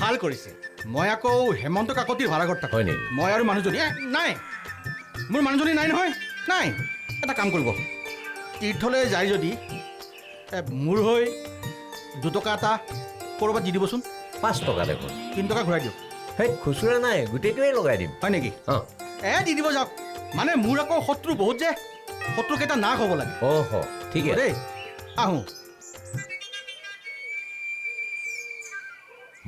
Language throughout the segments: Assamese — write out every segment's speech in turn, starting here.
ভাল কৰিছে মই আকৌ হেমন্ত কাকতিৰ ভাড়াঘৰত থাকোঁ হয় নেকি? মই আৰু মানুহজনী নাই মোৰ মানুহজনী নাই নহয় নাই এটা কাম কৰিব তীৰ্থলৈ যায় যদি মোৰ হৈ 2 টকা এটা ক'ৰবাত দি দিবচোন 5 টকা দেখোন 3 টকা ঘূৰাই দিয়ক সেই খুচুৰা নাই গোটেইটোৱে লগাই দিম হয় নেকি অঁ দি দিব যাওক মানে মোৰ আকৌ শত্ৰু বহুত যে শত্ৰুকেইটা নাশ হ'ব লাগে অহ ঠিকে দেই আহোঁ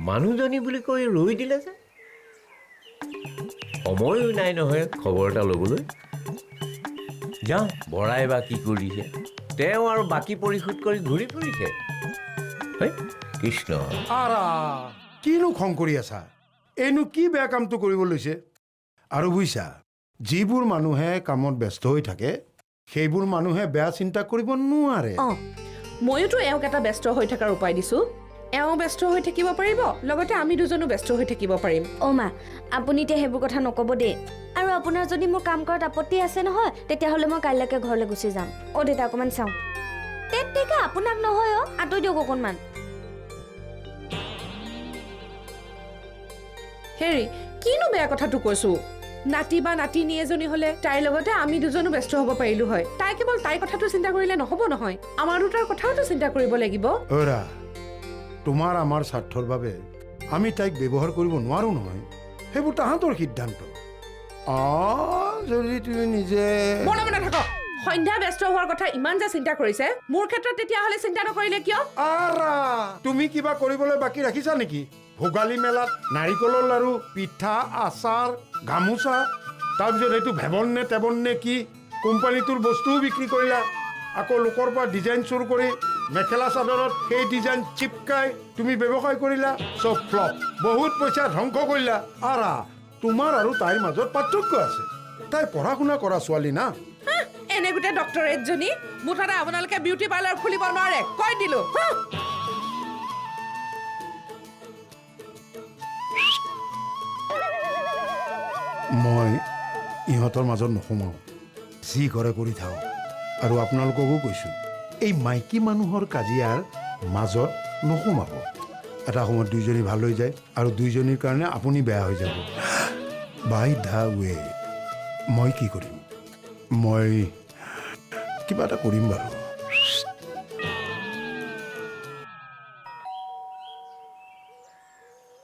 মানুহজনী বুলি কৈ ৰৈ দিলে যে সময়ো নাই নহয় খবৰ এটা ল'বলৈ যাওঁ বৰাই বা কি কৰিছে তেওঁ আৰু বাকী পৰিশোধ কৰি ঘূৰি ফুৰিছে হেই কৃষ্ণ আৰা কিনো খং কৰি আছা এইনো কি বেয়া কামটো কৰিব লৈছে আৰু বুইছা যিবোৰ মানুহে কামত ব্যস্ত হৈ থাকে সেইবোৰ মানুহে বেয়া চিন্তা কৰিব নোৱাৰে ময়োতো এওঁক এটা ব্যস্ত হৈ থকাৰ উপায় দিছোঁ এওঁ ব্যস্ত হৈ থাকিব পাৰিব লগতে আমি দুজনো ব্যস্ত হৈ থাকিব পাৰিম অ' মা আপুনি এতিয়া সেইবোৰ কথা নক'ব দেই আৰু আপোনাৰ যদি মোৰ কাম কৰাত আপত্তি আছে নহয় তেতিয়াহ'লে মই কাইলৈকে ঘৰলৈ গুচি যাম অ' দেউতা অকণমান চাওঁ তেতিয়া আপোনাক নহয় আঁতৰি দিয়ক অকণমান হেৰি কিনো বেয়া কথাটো কৈছো নাতি বা নাতিনী এজনী হলে তাইৰ লগতে আমি দুজনো ব্যস্ত হ'ব পাৰিলো হয় তাই কেৱল তাইৰ কথাটো চিন্তা কৰিলে নহ'ব নহয় আমাৰ দুটাৰ কথাওতো চিন্তা কৰিব লাগিব অৰা তোমাৰ আমাৰ স্বাৰ্থৰ বাবে আমি তাইক ব্যৱহাৰ কৰিব নোৱাৰো নহয় সেইবোৰ তাহাঁতৰ সিদ্ধান্ত যদি তুমি নিজে মনে মনে থাকক সন্ধ্যা ব্যস্ত হোৱাৰ কথা ইমান যে চিন্তা কৰিছে মোৰ ক্ষেত্ৰত তেতিয়াহ'লে চিন্তা নকৰিলে কিয় আৰা তুমি কিবা কৰিবলৈ বাকী ৰাখিছা নেকি ভোগালী মেলাত নাৰিকলৰ লাৰু পিঠা আচাৰ গামোচা তাৰপিছত এইটো ভেবন নে তেবন নে কি কোম্পানীটোৰ বস্তুও বিক্ৰী কৰিলা আকৌ লোকৰ পৰা ডিজাইন চুৰ কৰি মেখেলা চাদৰত সেই ডিজাইন চিপকাই তুমি ব্যৱসায় কৰিলা চব ফ্লপ বহুত পইচা ধ্বংস কৰিলা আৰা তোমাৰ আৰু তাইৰ মাজত পাৰ্থক্য আছে তাই পঢ়া শুনা কৰা ছোৱালী না এনে গোটেই ডক্টৰেটজনী মুঠতে আপোনালোকে বিউটি পাৰ্লাৰ খুলিব নোৱাৰে কৈ দিলো মই ইহঁতৰ মাজত নোসোমাওঁ যি কৰে কৰি থাকক আৰু আপোনালোককো কৈছোঁ এই মাইকী মানুহৰ কাজিয়াৰ মাজত নোসোমাব এটা সময়ত দুইজনী ভাল হৈ যায় আৰু দুইজনীৰ কাৰণে আপুনি বেয়া হৈ যাব বাই দা ৱে মই কি কৰিম মই কিবা এটা কৰিম বাৰু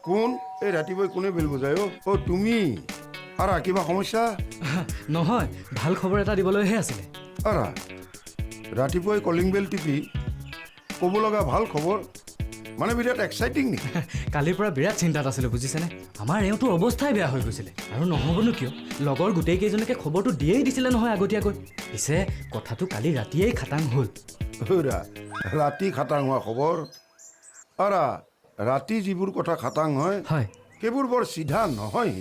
কোন এই ৰাতিপুৱাই কোনে বেল বজায় অ' তুমি আৰা কিবা সমস্যা নহয় ভাল খবৰ এটা দিবলৈহে আছিলে আৰা ৰাতিপুৱাই কলিং বেল টিপি ক'ব লগা ভাল খবৰ মানে বিৰাট এক্সাইটিং নেকি কালিৰ পৰা বিৰাট চিন্তাত আছিলোঁ বুজিছেনে আমাৰ এওঁটোৰ অৱস্থাই বেয়া হৈ গৈছিলে আৰু নহ'বনো কিয় লগৰ গোটেই কেইজনকে খবৰটো দিয়েই দিছিলে নহয় আগতীয়াকৈ পিছে কথাটো কালি ৰাতিয়েই খাটাং হ'ল ৰাতি খাটাং হোৱা খবৰ আৰা ৰাতি যিবোৰ কথা খাটাং হয় সেইবোৰ বৰ চিধা নহয়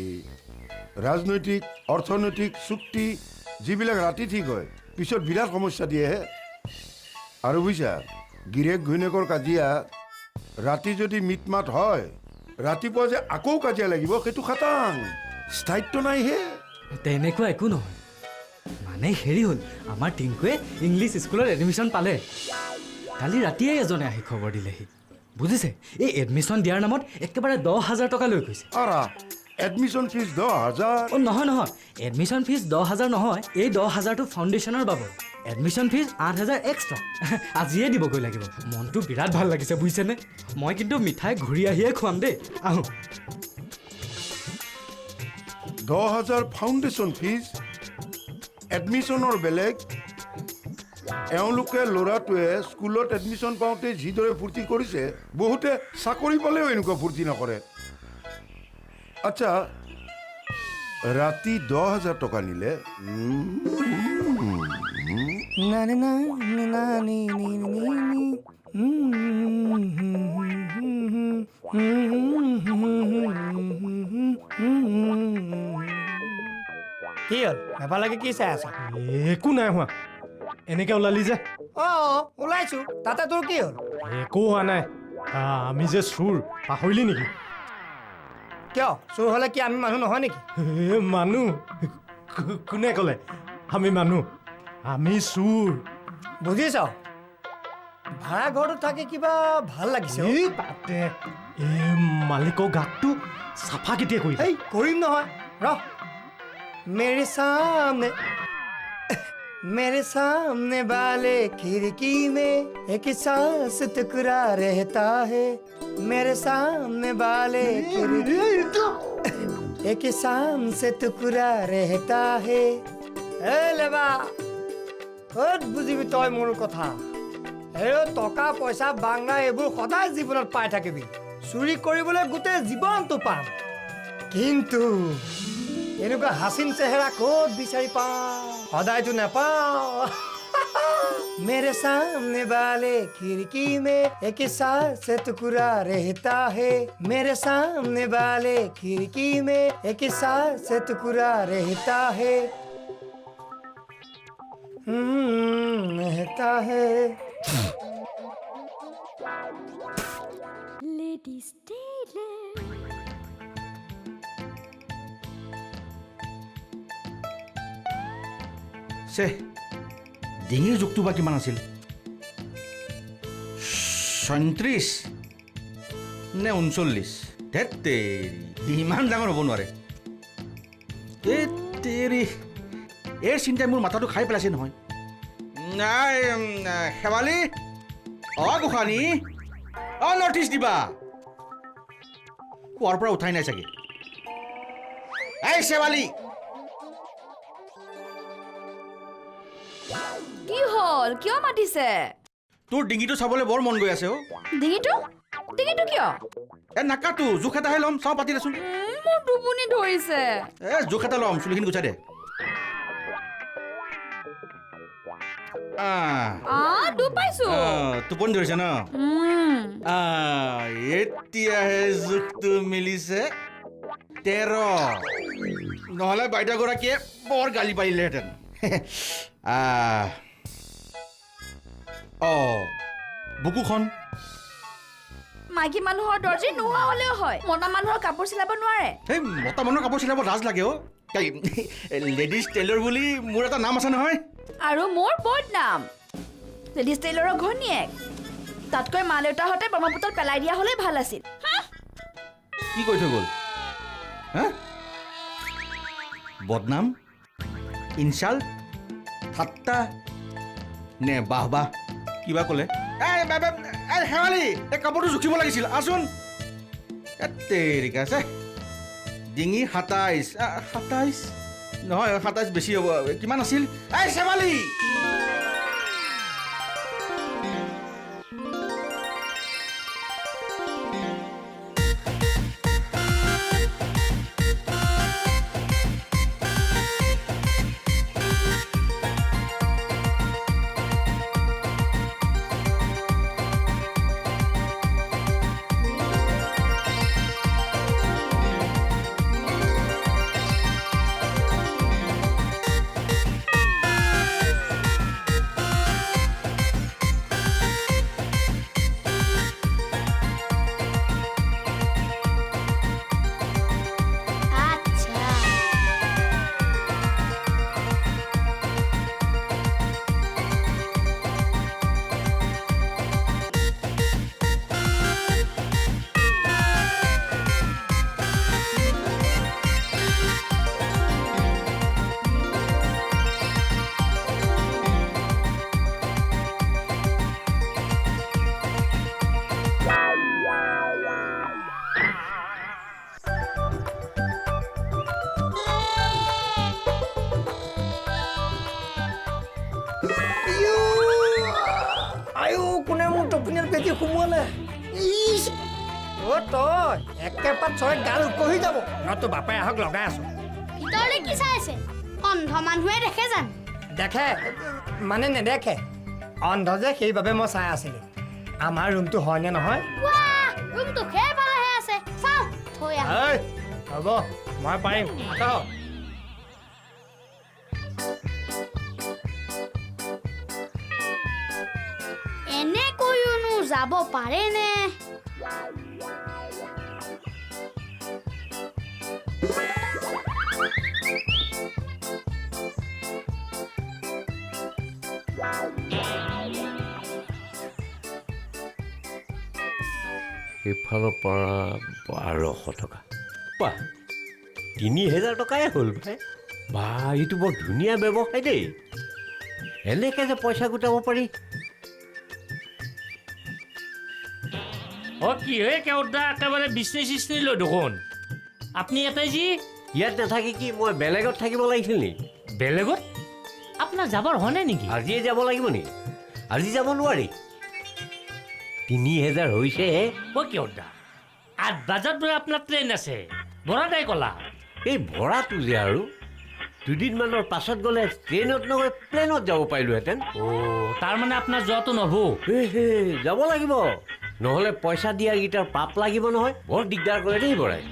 ৰাজনৈতিক অৰ্থনৈতিক চুক্তি যিবিলাক ৰাতি ঠিক হয় পিছত বিৰাট সমস্যা দিয়েহে আৰু বুজিছা গিৰেক ঘৈণীয়েকৰ কাজিয়া ৰাতি যদি মিট মাত হয় ৰাতিপুৱা যে আকৌ কাজিয়া লাগিব সেইটো খাটাং স্থায়িত্ব নাই হে তেনেকুৱা একো নহয় মানে হেৰি হ'ল আমাৰ টিংকুৱে ইংলিছ স্কুলত এডমিশ্যন পালে কালি ৰাতিয়েই এজনে আহি খবৰ দিলেহি বুজিছে এই এডমিশ্যন দিয়াৰ নামত একেবাৰে 10,000 টকা লৈ গৈছে এডমিশ্যন ফিজ 10,000 নহয় নহয় এডমিশ্যন ফিজ 10,000 নহয় এই 10,000টো ফাউণ্ডেশ্যনৰ বাবদ এডমিশ্যন ফিজ 8,000 এক্সট্ৰা আজিয়ে দিবগৈ লাগিব মনটো বিৰাট ভাল লাগিছে বুজিছেনে মই কিন্তু মিঠাই ঘূৰি আহিয়ে খুৱাম দেই আহোঁ 10,000 ফাউণ্ডেশ্যন ফিজ এডমিশ্যনৰ বেলেগ এওঁলোকে ল'ৰাটোৱে স্কুলত এডমিশ্যন পাওঁতে যিদৰে ফূৰ্তি কৰিছে বহুতে চাকৰি পালেও এনেকুৱা ফূৰ্তি নকৰে আচ্ছা ৰাতি 10,000 টকা নিলে কি হ'ল এফালেকে কি চাই আছা একো নাই হোৱা এনেকে ওলালি যে ওলাইছো তাতে তোৰ কি হ'ল একো হোৱা নাই আমি যে চোৰ পাহৰিলি নেকি কিয় চোৰ হ'লে কি আমি মানুহ নহয় নেকি মানুহ কোনে ক'লে আমি মানুহ আমি চোৰ বুজিছ ভাড়া ঘৰটোত থাকি কিবা ভাল লাগিছে তাতে মালিকৰ গাতটো চাফা কেতিয়া কৰিবি এই কৰিম নহয় ৰহ मेरे सामने वाले खिड़की में एक सांस टुकड़ा रहता है मेरे सामने वाले खिड़की एक सांस टुकड़ा रहता है ए लेवा ক'ত বুজিবি তই মোৰ কথা এই টকা পইচা বাংলা এইবোৰ সদায় জীৱনত পাই থাকিবি চুৰি কৰিবলৈ গোটেই জীৱনটো পাম কিন্তু এনেকুৱা হাসিন চেহেৰা ক'ত বিচাৰি পাওঁ সদায়তো নাপাওঁ मेरे सामने वाले खिड़की में एक सांस टुकड़ा रहता है मेरे सामने वाले खिड़की में एक सांस टुकड़ा रहता है रहता है Ladies Taylor. চে ডিঙিৰ জোখটো বা কিমান আছিল ৩৭ নে ৩৯ ধেৎ তেৰি ইমান ডাঙৰ হ'ব নোৱাৰে এই তেৰি এই চিন্তাই মোৰ মাথাটো খাই পেলাইছে নহয় নাই শেৱালি গোসানী নটিচ দিবা শুৱাৰ পৰা উঠাই নাই চাগে এই শেৱালি কি হ'ল কিয় মাতিছে তোৰ ডিঙিটো চাবলৈ বৰ মন গৈ আছে ডিঙিটো ডিঙিটো কিয় নাকাটো জোখ এটাহে ল'ম চাওঁ পাতি দেচোন মোৰ টোপনি ধৰিছে জোখ এটা ল'ম চুলিখিনি গুচাই দে পাইছো টোপনি ধৰিছে ন এতিয়াহে জোখটো মিলিছে 13 নহ'লে বাইদেউগৰাকীয়ে বৰ গালি পাৰিলেহেঁতেন বুকুখন মাইকী মানুহৰ দৰ্জী নোহোৱা হ'লেও হয় মতা মানুহৰ কাপোৰ চিলাব নোৱাৰে এই মতা মানুহৰ কাপোৰ চিলাব লাজ লাগে লেডিজ টেইলৰ বুলি মোৰ এটা নাম আছে নহয় আৰু মোৰ বড নাম লেডিজ টেইলৰৰ ঘনীয়েক তাতকৈ মা দেউতাহঁতে ব্ৰহ্মপুত্ৰত পেলাই দিয়া হ'লে ভাল আছিল কি কৈ থৈ গ'ল বদনাম ইনচাল্ট ঠাট্টা নে বাহ বাহ কিবা ক'লে শেৱালি এই কাপোৰটো জুখিব লাগিছিল আচোন তেৰিকা আছে ডিঙি ২৭ নহয় ২৭ বেছি হ'ব কিমান আছিল এই শেৱালি কোনে মোৰ টোপনিৰ পেটি সোমোৱালে তই একেপাত চৰাই গাল উকহি যাব নতো বাপাই আহক লগাই আছো ভিতৰলৈ কি চাই আছে অন্ধ মানুহে দেখে জানো দেখে মানে নেদেখে অন্ধ যে সেইবাবে মই চাই আছিলো আমাৰ ৰুমটো হয়নে নহয় ৰুমটো সেইফালেহে আছে চাওঁ থৈ আহ হ'ব মই পাৰিম এনেকৈওনো যাব পাৰেনে এইফালৰ পৰা 1200 টকা বাহ 3000 টকাই হ'ল ভাই বা এইটো বৰ ধুনীয়া ব্যৱসায় দেই এনেকৈ যে পইচা গোটাব পাৰি কি হে কেউদা একেবাৰে বিজনেছ চিজনেছ লৈ দেখোন আপুনি এটাই যি ইয়াত নাথাকি কি মই বেলেগত থাকিব লাগিছিল নি বেলেগত আপোনাৰ যাবৰ হোৱা নাই নেকি আজিয়ে যাব লাগিব নি আজি যাব নোৱাৰি 3000 হৈছেহে কেউদা 8 বজাত বোলে আপোনাৰ ট্ৰেইন আছে বৰা নাই ক'লা এই ভৰাটো যে আৰু দুদিনমানৰ পাছত গ'লে ট্ৰেইনত নগৈ প্লেনত যাব পাৰিলোহেঁতেন তাৰমানে আপোনাৰ যোৱাটো নহ'ব যাব লাগিব নহ'লে পইচা দিয়াকেইটাৰ পাপ লাগিব নহয় বৰ দিগদাৰ কৰে দেই বৰাই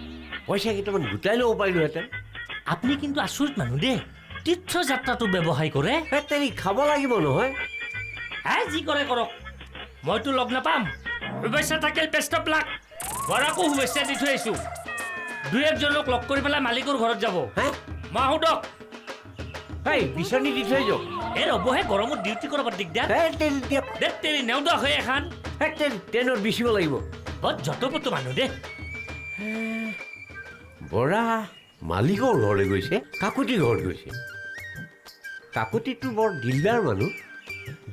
পইচা কেইটামান গোটাই ল'ব পাৰিলোহেঁতেন আপুনি কিন্তু আচৰিত মানুহ দেই তীৰ্থযাত্ৰাটো ব্যৱসায় কৰে তেৰি খাব লাগিব নহয় যি কৰে কৰক মইতো লগ নাপাম শুভেচ্ছা থাকিল বেষ্ট অফ লাক বৰাকো শুভেচ্ছা দি থৈ আহিছোঁ 2-1জনক লগ কৰি পেলাই মালিকৰ ঘৰত যাব মা আহোঁতক এই বিচনী দি থৈ যাওক ৰ'বহে গৰমত ডিউটি কৰাব দিগদাৰ তেৰি নেওদা হৈ এখন ট্ৰেইনত বিচিব লাগিব বৰ যতপত মানুহ দেই বৰা মালিকৰ ঘৰলৈ গৈছে কাকুতি ঘৰত গৈছে কাকুতিটো বৰ দিলদাৰ মানুহ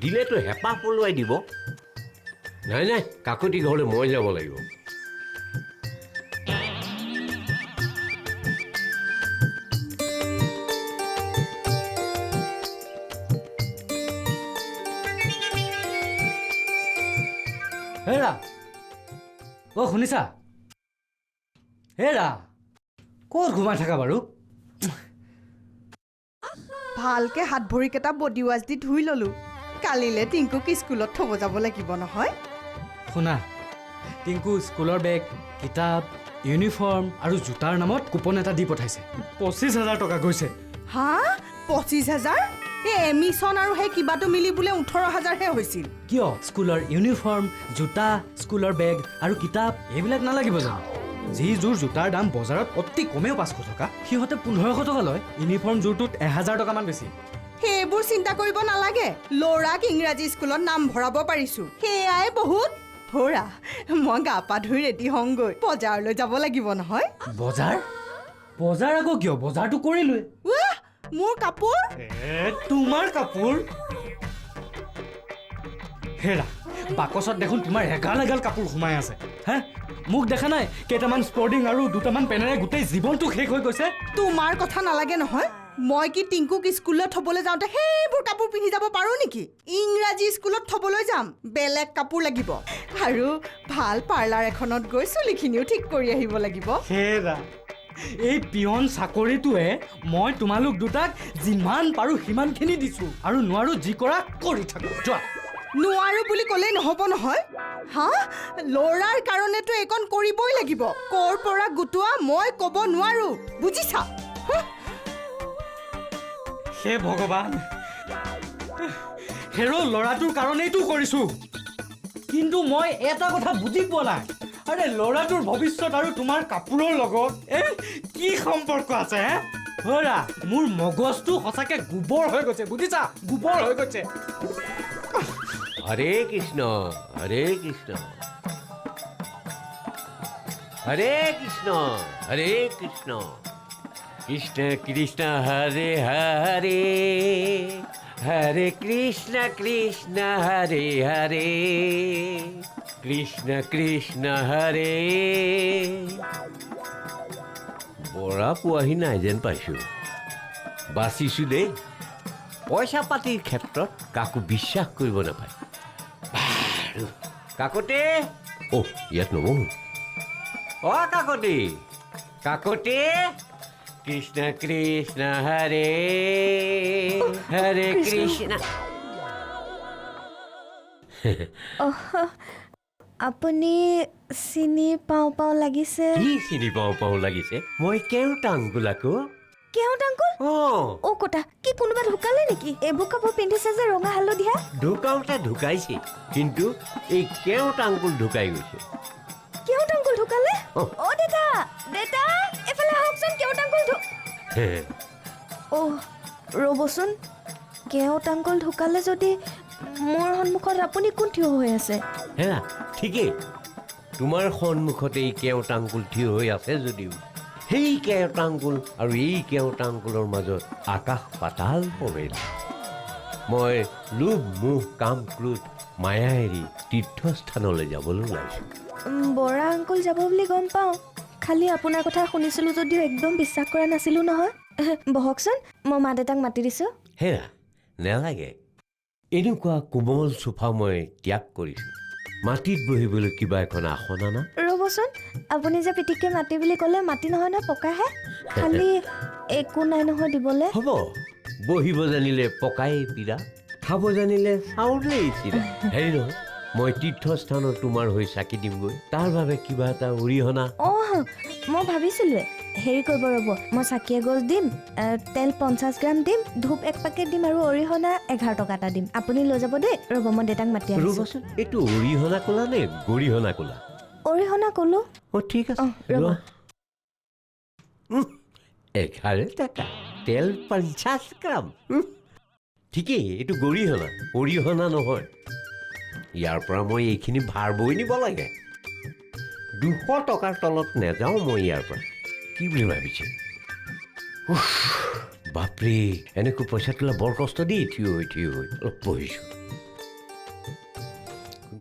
দিলেতো হেঁপাহ পলুৱাই দিব নাই নাই কাকুতি ঘৰলৈ মই যাব লাগিব হেৰা শুনিছা হেৰা ক'ত ঘুমাই থাকা বাৰু ভালকে হাত ভৰিকেইটা বডি ৱাছ দি ধুই ল'লো কালিলে টিংকুক স্কুলত থ'ব যাব লাগিব নহয় শুনা টিংকু স্কুলৰ বেগ কিতাপ ইউনিফৰ্ম আৰু জোতাৰ নামত কুপন এটা দি পঠাইছে 25,000 টকা গৈছে হা 25,000 এই এমিশ্যন আৰু সেই কিবাটো মিলি বোলে 18,000হে হৈছিল কিয় স্কুলৰ ইউনিফৰ্ম জোতা স্কুলৰ বেগ আৰু কিতাপ এইবিলাক নালাগিব জানো যি যোৰ জোতাৰ দাম বজাৰত অতি কমেও 500 টকা সিহঁতে 1500 টকা লয় ইউনিফৰ্ম যোৰটোত 1000 টকামান বেছি সেইবোৰ চিন্তা কৰিব নালাগে ল'ৰাক ইংৰাজী স্কুলত নাম ভৰাব পাৰিছো সেয়াই বহুত ভৰা মই গা পা ধুই ৰেডি হওঁগৈ বজাৰলৈ যাব লাগিব নহয় বজাৰ আকৌ কিয় বজাৰটো কৰিলোৱে মোৰ কাপোৰ তোমাৰ কাপোৰ হেৰা বাকচত দেখোন তোমাৰ এগাল কাপোৰ সোমাই আছে হে মোক দেখা নাই কেইটামান স্পৰ্টিং আৰু দুটামান পেনেৰে গোটেই জীৱনটো শেষ হৈ গৈছে তোমাৰ কথা নালাগে নহয় মই কি টিংকুক স্কুলত থ'বলৈ যাওঁতে সেইবোৰ কাপোৰ পিন্ধি যাব পাৰোঁ নেকি ইংৰাজী স্কুলত থ'বলৈ যাম বেলেগ কাপোৰ লাগিব আৰু ভাল পাৰ্লাৰ এখনত গৈ চুলিখিনিও ঠিক কৰি আহিব লাগিব হেৰা এই পিয়ন চাকৰিটোৱে মই তোমালোক দুটাক যিমান পাৰোঁ সিমানখিনি দিছোঁ আৰু নোৱাৰো যি কৰা কৰি থাকোঁ যোৱা নোৱাৰো বুলি ক'লেই নহ'ব নহয় হা ল'ৰাৰ কাৰণেতো এইকণ কৰিবই লাগিব ক'ৰ পৰা গোটোৱা মই ক'ব নোৱাৰো বুজিছা হে ভগৱান হেৰ' ল'ৰাটোৰ কাৰণেইতো কৰিছোঁ কিন্তু মই এটা কথা বুজি পোৱা নাই আৰে ল'ৰাটোৰ ভৱিষ্যত আৰু তোমাৰ কাপোৰৰ লগত কি সম্পৰ্ক আছে হেৰা মোৰ মগজটো সঁচাকে গোবৰ হৈ গৈছে বুজিছা গোবৰ হৈ গৈছে হৰে কৃষ্ণ হৰে কৃষ্ণ হৰে কৃষ্ণ হৰে কৃষ্ণ কৃষ্ণ কৃষ্ণ হৰে হৰে হৰে কৃষ্ণ কৃষ্ণ হৰে হৰে কৃষ্ণ কৃষ্ণ হৰে বৰা পোৱাহি নাই যেন পাইছোঁ বাচিছোঁ দেই পইচা পাতিৰ ক্ষেত্ৰত কাকো বিশ্বাস কৰিব নাপায় কাকতি ইয়াত নবহো কাকতি কাকতি কৃষ্ণ কৃষ্ণ হৰে হৰে কৃষ্ণ আপুনি চিনি পাওঁ লাগিছে কি চিনি পাওঁ লাগিছে মই কেওটা আংগুল আকৌ কেওট আংকুল কটা কি কোনোবা ঢুকালে নেকি এইবোৰ কাপোৰ পিন্ধিছে যে ৰঙা হালধীয়া ঢুকাওঁতে ঢুকাইছে কিন্তু এই কেওটা আংকুল ঢুকাই গৈছে কেওট আংকুল ঢুকালে দেতা এফালে আহকচোন কেওট আংকুল ৰ'বচোন কেওট আংকুল ঢুকালে যদি মোৰ সন্মুখত আপুনি কোন থিয় হৈ আছে হেৰা ঠিকেই তোমাৰ সন্মুখতে এই কেওটা আংকুল থিয় হৈ আছে যদিও সেই কেওটা আংকুল আৰু এই কেওটা আংকুলৰ মাজত আকাশ পাতাল প্ৰভেদ। মই লোভ মোহ কাম ক্ৰোধ মায়া এৰি তীৰ্থস্থানলৈ যাবলৈ ওলাইছোঁ। বৰা আংকুল যাব বুলি গম পাওঁ, খালি আপোনাৰ কথা শুনিছিলোঁ যদিও একদম বিশ্বাস কৰা নাছিলোঁ নহয়। বহকচোন, মই মা দেউতাক মাতি দিছোঁ। হেৰা নেলাগে, এনেকুৱা কোমল চোফা মই ত্যাগ কৰিছোঁ। মাটিত বহিবলৈ কিবা এখন আসন আনা। ৰ'বচোন, আপুনি যে পিটিককৈ মাটি বুলি ক'লে মাটি নহয় নহয় পকাহে, খালি একো নাই নহয় দিবলৈ। হ'ব, বহিব জানিলে পকাই পীৰা, খাব জানিলে চাউলেই চিৰা। হেৰি নহয়, মই তীৰ্থস্থানত তোমাৰ হৈ চাকি দিমগৈ, তাৰ বাবে কিবা এটা অৰিহণা। অঁ, মই ভাবিছিলোঁৱে হেৰি কৰিব ৰ'ব, মই চাকি এগছ দিম, তেল 50 গ্ৰাম দিম, ধূপ 1 পেকেট দিম আৰু অৰিহণা 11 টকা এটা দিম। আপুনি লৈ যাব দেই। ৰ'ব, মই দেউতাক মাতি আনিছোঁ। ৰ'বচোন, এইটো অৰিহণা ক'লা নে গৰিহণা ক'লা? অৰিহণা ক'লো। অঁ ঠিক আছে, ৰ'ব। 11 টকা, তেল 50 গ্ৰাম। ঠিকেই, এইটো গৰিহণা, অৰিহণা নহয়। ইয়াৰ পৰা মই এইখিনি ভাৰ বৈ নিব লাগে। 200 টকাৰ তলত নেযাওঁ মই ইয়াৰ পৰা। কি বুলি ভাবিছে? বাপৰে, এনেকৈ পইচা তোলা বৰ কষ্ট দেই। থিয় হৈ অলপ পঢ়িছোঁ।